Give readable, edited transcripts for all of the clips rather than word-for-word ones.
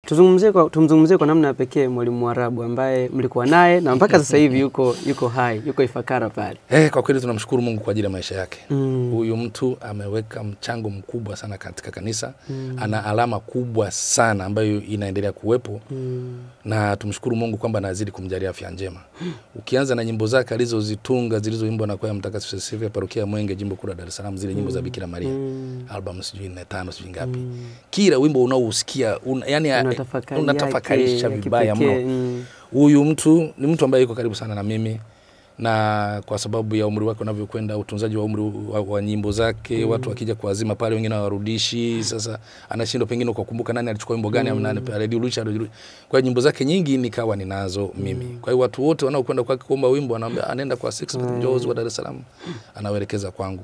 Tumzungumzie kwa namna ya pekee Mwalimu Mwarabu ambaye mlikuwa naye na mpaka sasa hivi yuko hai, yuko Ifakara pale. Kwa kweli tunamshukuru Mungu kwa ajili ya maisha yake. Huyu mtu ameweka mchango mkubwa sana katika kanisa. Ana alama kubwa sana ambayo inaendelea kuwepo. Na tumshukuru Mungu kwamba anazidi kumjalia afya njema. Ukianza na nyimbo zake alizozitunga zilizoimbwa na kwaya Mtakatifu Cecilia Parokia Mwenge Jimbo Kuu la Dar es Salaam, zile nyimbo za Bikira Maria. Album sijui 4 sijui ngapi. Kila wimbo unaousikia yani unatafakarisha vibaya mno. Huyu mtu ni mtu ambaye yuko karibu sana na mimi, na kwa sababu ya umri wake unavyokwenda, utunzaji wa umri wa nyimbo zake, watu wakija kuazima pale wengine hawarudishi. Sasa anashindwa pengine kukumbuka nani alichukua wimbo gani au nani alirudisha. Kwa nyimbo zake nyingi nikawa ninazo mimi. Kwa hiyo watu wote wanaokwenda kwake kuomba wimbo anaambia anaenda kwa Six Njozi wa Dar es Salaam, anawaelekeza kwangu.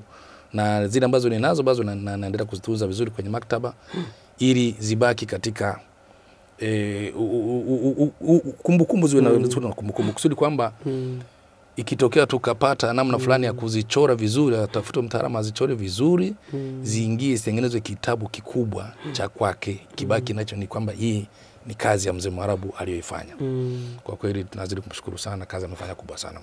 Na zile ambazo ninazo bazo naendelea kuzitunza vizuri kwenye maktaba ili zibaki katika kumbukumbu ziwe na kumbukumbu, kusudi kwamba ikitokea tukapata namna fulani ya kuzichora vizuri, atafuta mtaalamu azichore vizuri, ziingie zitengenezwe kitabu kikubwa cha kwake. Kibaki nacho ni kwamba hii ni kazi ya Mzee Mwarabu aliyoifanya. Kwa kweli tunazidi kumshukuru sana, kazi amefanya kubwa sana.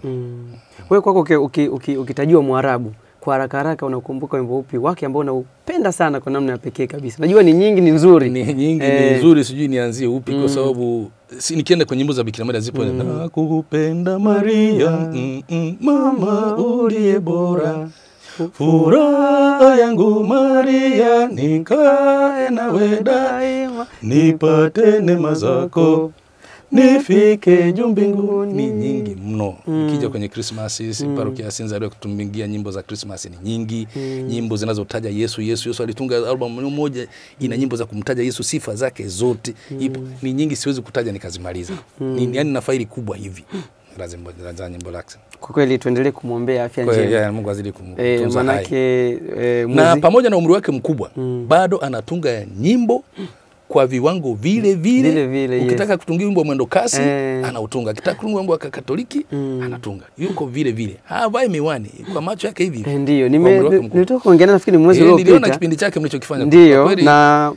Wewe kwako ukitajua Mwarabu, kwa haraka haraka unakumbuka wimbo upi wake ambao unaupenda sana kwa namna ya pekee kabisa? Najua ni nyingi, ni nzuri. Ni nzuri, sijui nianzie upi kwa sababu nikienda kwenye nyimbo za Bikira Maria zipo nakupenda Maria, mama uliye bora, furaha yangu Maria, nikae nawe daima, nipate neema zako, nifike juu mbinguni. Ni nyingi mno. Ukija kwenye Christmas, Parokia Sinza leo kutumbingia nyimbo za Christmas ni nyingi. Nyimbo zinazotaja Yesu alitunga album moja ina nyimbo za kumtaja Yesu, sifa zake zote. Ni nyingi, siwezi kutaja nikazimaliza. Yani na faili kubwa hivi. Lazima nyimbo lake. Kwa kweli tuendelee kumwombea afya njema. Mungu azidi kumtunza manake na pamoja na umri wake mkubwa bado anatunga nyimbo kwa viwango vile. Ukitaka kutungia wimbo mwendo kasi anautunga, ukitaka kutunga wimbo wa Katoliki anatunga, yuko vile. Havai miwani, kwa macho yake hivi. Ndio nilitoka kuongea nafikiri mwezi uliopita. Niliona kipindi chake mlichokifanya. Ndio, na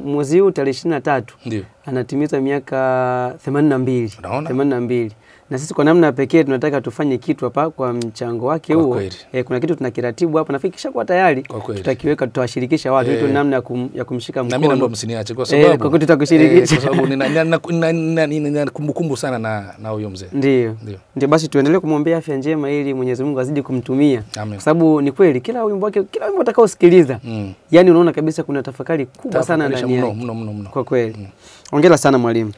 mwezi huu tarehe 23 ndio anatimiza miaka 82. Na sisi kwa namna pekee tunataka tufanye kitu hapa kwa mchango wake huo. Kuna kitu tunakiratibu hapa, nafikiri kisha kwa tayari tutakiweka, tutawashirikisha watu ili namna ya kumshika mkono. Na mimi naomba msiniache kwa sababu kwa tutakushirikisha, kwa sababu nina kumbukumbu sana na huyo mzee. Ndio basi tuendelee kumwombea afya njema ili Mwenyezi Mungu azidi kumtumia. Kwa sababu ni kweli kila wimbo wake, kila wimbo utakaosikiliza, yani unaona kabisa kuna tafakari kubwa sana ndani yake. Kwa kweli. Hongera sana mwalimu.